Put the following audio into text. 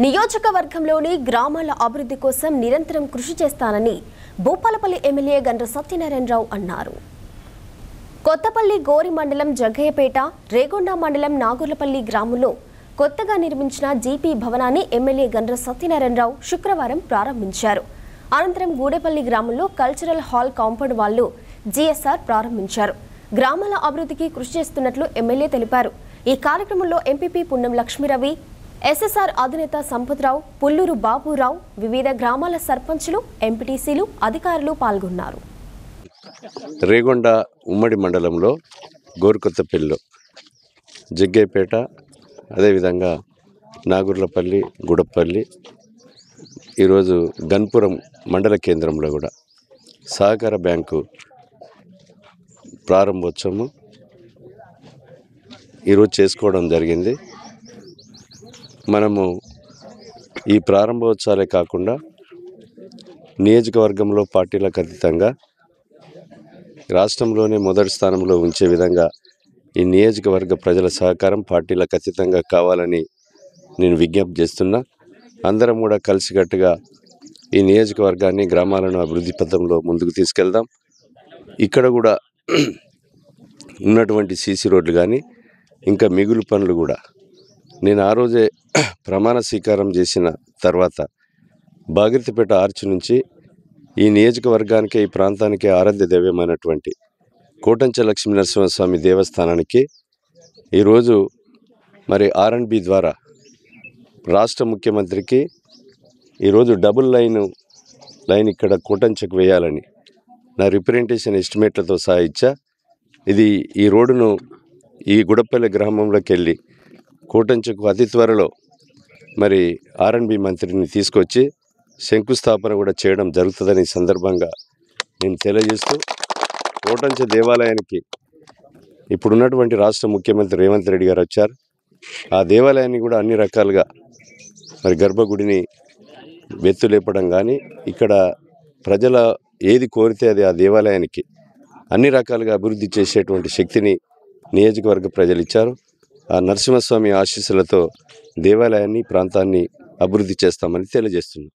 నియోజకవర్గంలోని గ్రామాల అభివృద్ధి కోసం నిరంతరం కృషి చేస్తానని భూపాలపల్లి ఎమ్మెల్యే గండ్ర సత్యనారాయణరావు అన్నారు. కొత్తపల్లి గోరి మండలం జగ్గయ్యపేట, రేగొండ మండలం నాగుర్లపల్లి గ్రామంలో కొత్తగా నిర్మించిన జీపీ భవనాన్ని ఎమ్మెల్యే గండ్ర సత్యనారాయణరావు శుక్రవారం ప్రారంభించారు. అనంతరం గూడేపల్లి గ్రామంలో కల్చరల్ హాల్ కాంపౌండ్ వాళ్లు జీఎస్ఆర్ ప్రారంభించారు. గ్రామాల అభివృద్ధికి కృషి చేస్తున్నట్లు ఎమ్మెల్యే తెలిపారు. ఈ కార్యక్రమంలో ఎంపీపీ పున్నం లక్ష్మీరవి, ఎస్ఎస్ఆర్ అధినేత సంపత్రావు, పుల్లూరు బాబురావు, వివిధ గ్రామాల సర్పంచులు, ఎంపీటీసీలు, అధికారులు పాల్గొన్నారు. రేగొండ ఉమ్మడి మండలంలో గోరుకొత్తపల్లిలో జగ్గయ్యపేట, అదేవిధంగా నాగుర్లపల్లి, గుడపల్లి, ఈరోజు గన్పురం మండల కేంద్రంలో కూడా సహకార బ్యాంకు ప్రారంభోత్సవం ఈరోజు చేసుకోవడం జరిగింది. మనము ఈ ప్రారంభోత్సవాలే కాకుండా నియోజకవర్గంలో పార్టీలకు అతీతంగా రాష్ట్రంలోనే మొదటి స్థానంలో ఉంచే విధంగా ఈ నియోజకవర్గ ప్రజల సహకారం పార్టీలకు అతీతంగా కావాలని నేను విజ్ఞప్తి చేస్తున్నా. అందరం కూడా కలిసికట్టుగా ఈ నియోజకవర్గాన్ని, గ్రామాలను అభివృద్ధి పథంలో ముందుకు తీసుకెళ్దాం. ఇక్కడ కూడా ఉన్నటువంటి సీసీ రోడ్లు కానీ ఇంకా మిగులు పనులు కూడా నేను ఆ రోజే ప్రమాణ స్వీకారం చేసిన తర్వాత భాగీరథపేట ఆర్చి నుంచి ఈ నియోజకవర్గానికి, ఈ ప్రాంతానికి ఆరాధ్య దైవమైనటువంటి కోటంచ లక్ష్మీ నరసింహస్వామి దేవస్థానానికి ఈరోజు మరి R&B ద్వారా రాష్ట్ర ముఖ్యమంత్రికి ఈరోజు డబుల్ లైన్ ఇక్కడ కోటంచకు వేయాలని నా రిప్రజెంటేషన్ ఎస్టిమేట్లతో సహా ఇచ్చా. ఇది ఈ రోడ్డును ఈ గుడపల్లి గ్రామంలోకి వెళ్ళి కోటంచకు అతి త్వరలో మరి R&B మంత్రిని తీసుకొచ్చి శంకుస్థాపన కూడా చేయడం జరుగుతుందని సందర్భంగా నేను తెలియజేస్తూ, కోటంచ దేవాలయానికి ఇప్పుడున్నటువంటి రాష్ట్ర ముఖ్యమంత్రి రేవంత్ రెడ్డి గారు వచ్చారు. ఆ దేవాలయాన్ని కూడా అన్ని రకాలుగా మరి గర్భగుడిని వెత్తులేపడం కానీ, ఇక్కడ ప్రజల ఏది కోరితే అది ఆ దేవాలయానికి అన్ని రకాలుగా అభివృద్ధి చేసేటువంటి శక్తిని నియోజకవర్గ ప్రజలు ఇచ్చారు. ఆ నరసింహస్వామి ఆశీస్సులతో దేవాలయాన్ని, ప్రాంతాన్ని అభివృద్ధి చేస్తామని తెలియజేస్తున్నాం.